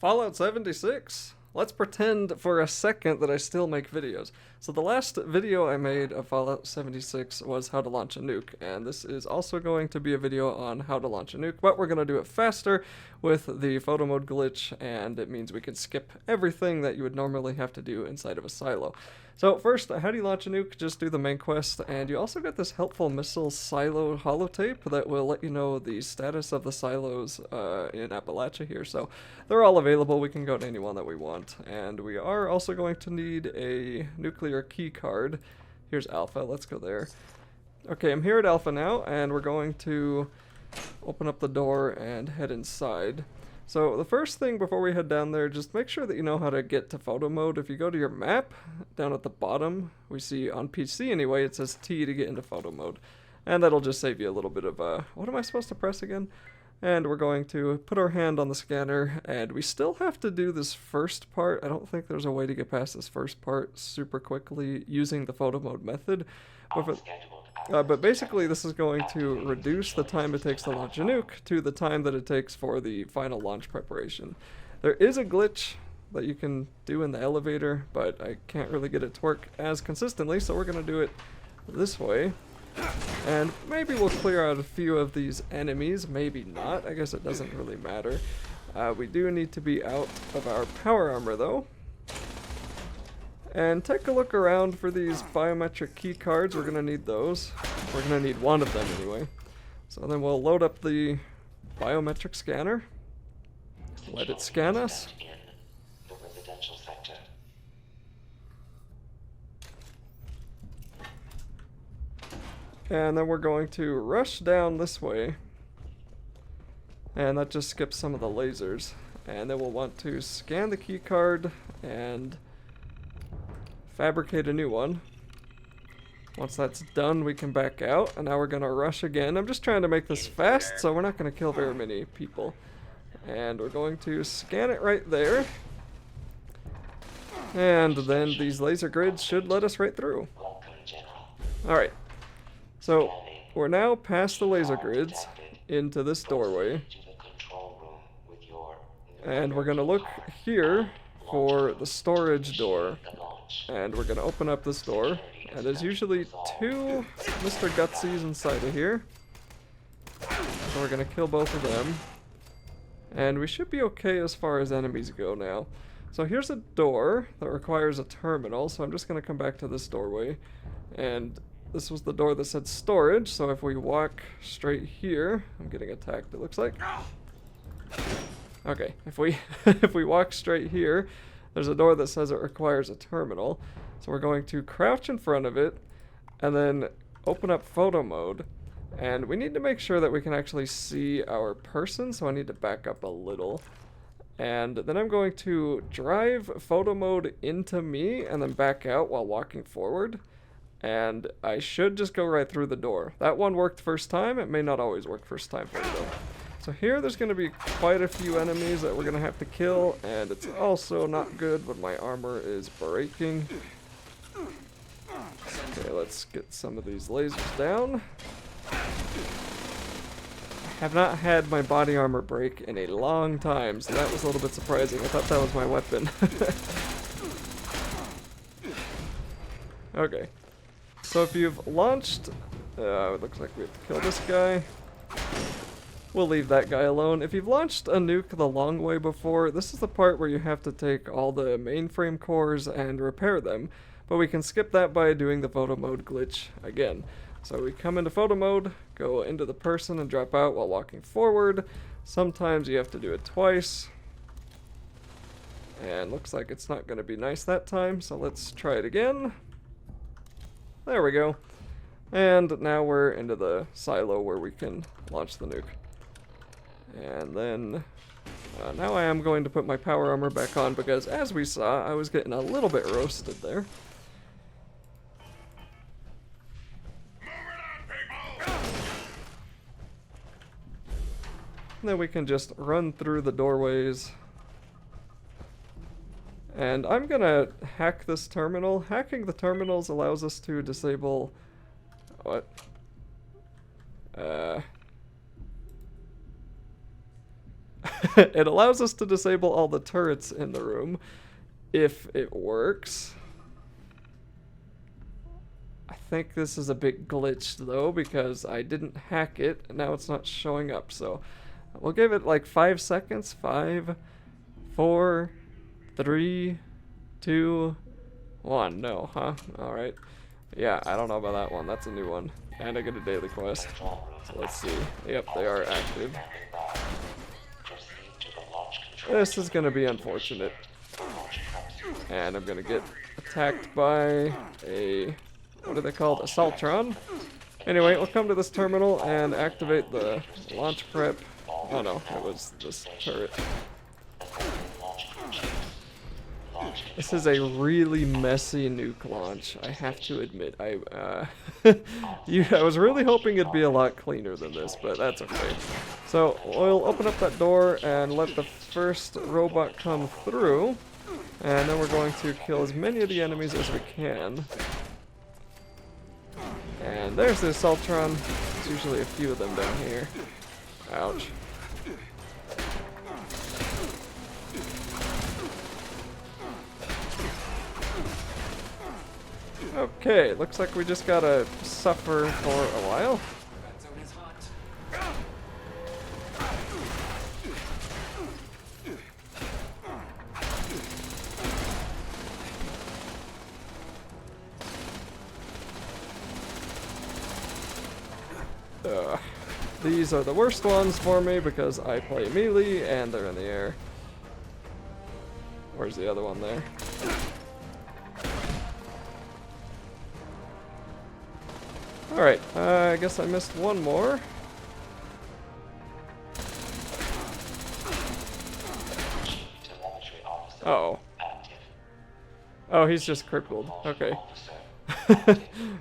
Fallout 76. Let's pretend for a second that I still make videos. So the last video I made of Fallout 76 was how to launch a nuke, and this is also going to be a video on how to launch a nuke, but we're going to do it faster with the photo mode glitch, and it means we can skip everything that you would normally have to do inside of a silo. So first, how do you launch a nuke? Just do the main quest, and you also get this helpful missile silo holotape that will let you know the status of the silos in Appalachia here. So they're all available. We can go to any one that we want, and we are also going to need a nuclear key card. Here's Alpha. Let's go there. Okay, I'm here at Alpha now, and we're going to open up the door and head inside. So the first thing before we head down there, just make sure that you know how to get to photo mode. If you go to your map, down at the bottom, we see on PC anyway, it says T to get into photo mode. And that'll just save you a little bit of, what am I supposed to press again? And we're going to put our hand on the scanner, and we still have to do this first part. I don't think there's a way to get past this first part super quickly using the photo mode method. But basically this is going to reduce the time it takes to launch a nuke to the time that it takes for the final launch preparation. There is a glitch that you can do in the elevator, but I can't really get it to work as consistently, so we're going to do it this way. And maybe we'll clear out a few of these enemies, maybe not. I guess it doesn't really matter. We do need to be out of our power armor though. And take a look around for these biometric key cards. We're going to need those. We're going to need one of them anyway. So then we'll load up the biometric scanner. Let it scan us. And then we're going to rush down this way. And that just skips some of the lasers. And then we'll want to scan the key card and fabricate a new one. Once that's done, we can back out, and now we're gonna rush again. I'm just trying to make this fast, so we're not gonna kill very many people. And we're going to scan it right there. And then these laser grids should let us right through. Alright, so we're now past the laser grids into this doorway. And we're gonna look here for the storage door. And we're gonna open up this door, and there's usually two Mr. Gutsies inside of here. So we're gonna kill both of them. And we should be okay as far as enemies go now. So here's a door that requires a terminal, so I'm just gonna come back to this doorway. And this was the door that said storage, so if we walk straight here, I'm getting attacked it looks like. Okay, if we walk straight here, there's a door that says it requires a terminal. So we're going to crouch in front of it and then open up photo mode. And we need to make sure that we can actually see our person, so I need to back up a little. And then I'm going to drive photo mode into me and then back out while walking forward. And I should just go right through the door. That one worked first time. It may not always work first time for you though. So here there's going to be quite a few enemies that we're going to have to kill, and it's also not good when my armor is breaking. Okay, let's get some of these lasers down. I have not had my body armor break in a long time, so that was a little bit surprising. I thought that was my weapon. Okay, so if you've launched, it looks like we have to kill this guy. We'll leave that guy alone. If you've launched a nuke the long way before, this is the part where you have to take all the mainframe cores and repair them. But we can skip that by doing the photo mode glitch again. So we come into photo mode, go into the person and drop out while walking forward. Sometimes you have to do it twice. And looks like it's not going to be nice that time, so let's try it again. There we go. And now we're into the silo where we can launch the nuke. And then, now I am going to put my power armor back on because, as we saw, I was getting a little bit roasted there. And then we can just run through the doorways. And I'm gonna hack this terminal. Hacking the terminals allows us to disable... What? It allows us to disable all the turrets in the room if it works. I think this is a bit glitched though because I didn't hack it and now it's not showing up. So we'll give it like 5 seconds. 5, 4, 3, 2, 1. No, huh? Alright. Yeah, I don't know about that one. That's a new one. And I get a daily quest. So let's see. Yep, they are active. This is going to be unfortunate. And I'm going to get attacked by a... what are they called? A Saltron. Anyway, we'll come to this terminal and activate the launch prep. Oh no, it was this turret. This is a really messy nuke launch, I have to admit. I was really hoping it'd be a lot cleaner than this, but that's okay. So we'll open up that door and let the first robot come through, and then we're going to kill as many of the enemies as we can. And there's the Saltron. There's usually a few of them down here. Ouch. Okay, looks like we just gotta suffer for a while. These are the worst ones for me because I play melee and they're in the air. Where's the other one there? Alright, I guess I missed one more. Uh-oh. Oh, he's just crippled. Okay.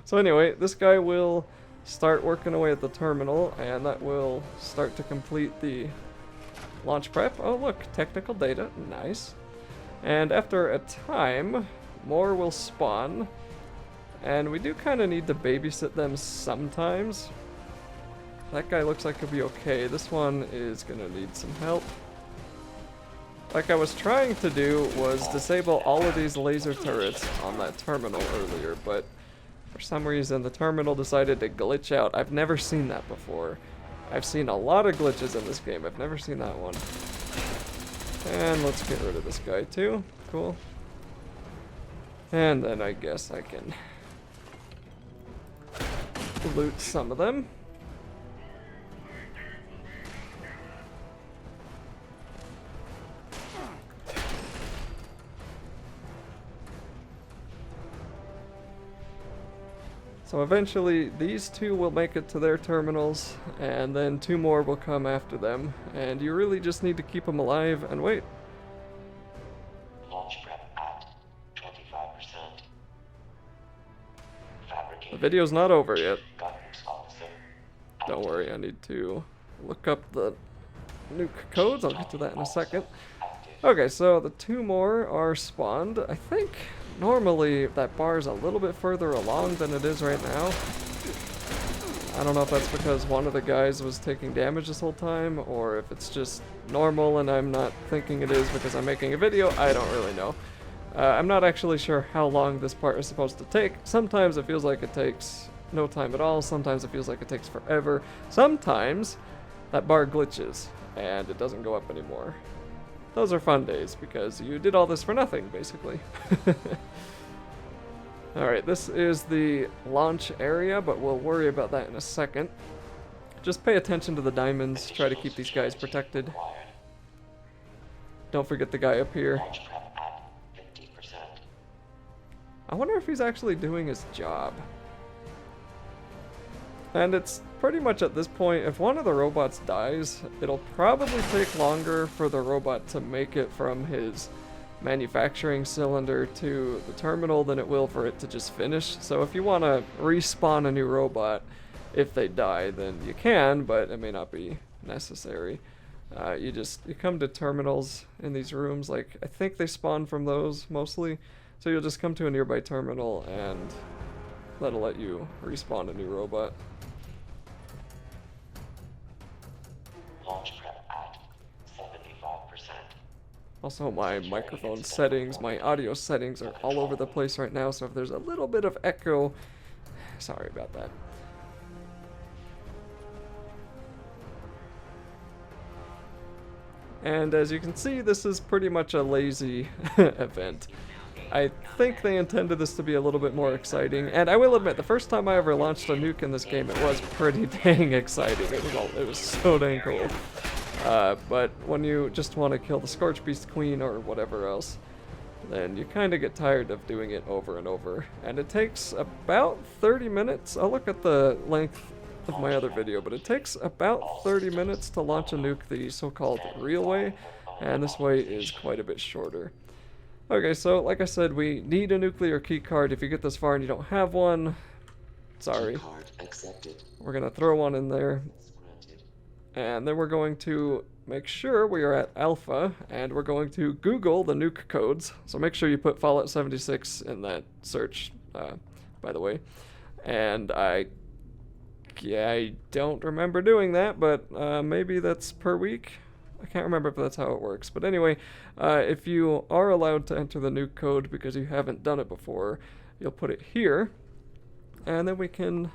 So anyway, this guy will start working away at the terminal, and that will start to complete the launch prep. Oh look, technical data, nice. And after a time, more will spawn, and we do kind of need to babysit them sometimes. That guy looks like he'll be okay. This one is gonna need some help. Like I was trying to do was disable all of these laser turrets on that terminal earlier, but for some reason the terminal decided to glitch out. I've never seen that before. I've seen a lot of glitches in this game. I've never seen that one. And let's get rid of this guy too. Cool. And then I guess I can loot some of them. So eventually these two will make it to their terminals, and then 2 more will come after them, and you really just need to keep them alive and wait. Launch prep at 25%. The video's not over yet. Guidance officer. Don't worry, I need to look up the nuke codes. I'll get to that in a second. Okay, so the 2 more are spawned. I think normally that bar is a little bit further along than it is right now. I don't know if that's because one of the guys was taking damage this whole time, or if it's just normal and I'm not thinking it is because I'm making a video. I don't really know. I'm not actually sure how long this part is supposed to take. Sometimes it feels like it takes no time at all. Sometimes it feels like it takes forever. Sometimes that bar glitches and it doesn't go up anymore. Those are fun days because you did all this for nothing, basically. Alright, this is the launch area, but we'll worry about that in a second. Just pay attention to the diamonds, try to keep these guys protected. Don't forget the guy up here. Launch prep at 50%. I wonder if he's actually doing his job. And it's pretty much at this point, if one of the robots dies, it'll probably take longer for the robot to make it from his manufacturing cylinder to the terminal than it will for it to just finish. So if you want to respawn a new robot, if they die, then you can, but it may not be necessary. You come to terminals in these rooms, like I think they spawn from those mostly. So you'll just come to a nearby terminal and that'll let you respawn a new robot. Launch prep at 75%. Also, my microphone settings, my audio settings are all over the place right now, so if there's a little bit of echo, sorry about that. And as you can see, this is pretty much a lazy event. I think they intended this to be a little bit more exciting, and I will admit, the first time I ever launched a nuke in this game, it was pretty dang exciting. It was so dang cool. But when you just want to kill the Scorch Beast Queen or whatever else, then you kind of get tired of doing it over and over. And it takes about 30 minutes. I'll look at the length of my other video, but it takes about 30 minutes to launch a nuke the so-called real way, and this way is quite a bit shorter. Okay, so like I said, we need a nuclear keycard. If you get this far and you don't have one, sorry. We're gonna throw one in there. And then we're going to make sure we are at alpha, and we're going to Google the nuke codes. So make sure you put Fallout 76 in that search, by the way. And I don't remember doing that, but maybe that's per week. I can't remember if that's how it works. But anyway, if you are allowed to enter the nuke code because you haven't done it before, you'll put it here, and then we can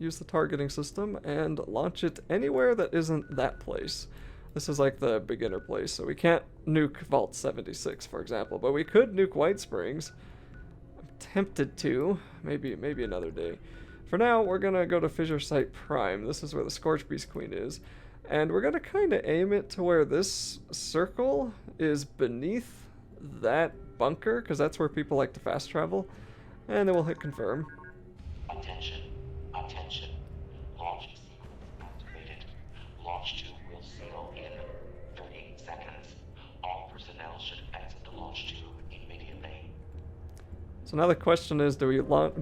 use the targeting system and launch it anywhere that isn't that place. This is like the beginner place, so we can't nuke Vault 76, for example, but we could nuke White Springs. I'm tempted to, maybe another day. For now, we're gonna go to Fissure Site Prime. This is where the Scorch Beast Queen is, and we're gonna kind of aim it to where this circle is beneath that bunker, because that's where people like to fast travel, and then we'll hit confirm. Attention. Attention. Launch sequence activated. Launch tube will seal in 38 seconds. All personnel should exit the launch tube immediately. So now the question is, do we watch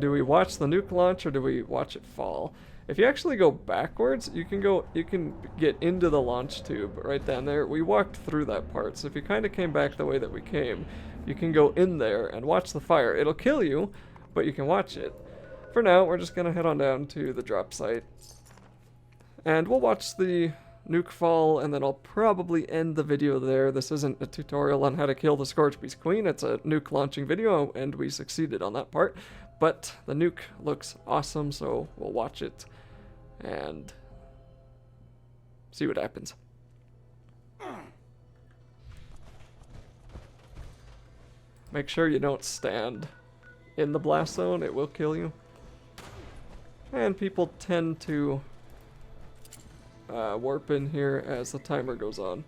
the nuke launch or do we watch it fall? If you actually go backwards, you can get into the launch tube right down there. We walked through that part, so if you kind of came back the way that we came, you can go in there and watch the fire. It'll kill you, but you can watch it. For now, we're just gonna head on down to the drop site, and we'll watch the nuke fall, and then I'll probably end the video there. This isn't a tutorial on how to kill the Scorch Beast Queen, it's a nuke launching video, and we succeeded on that part, but the nuke looks awesome, so we'll watch it and see what happens. Make sure you don't stand in the blast zone, it will kill you. And people tend to warp in here as the timer goes on.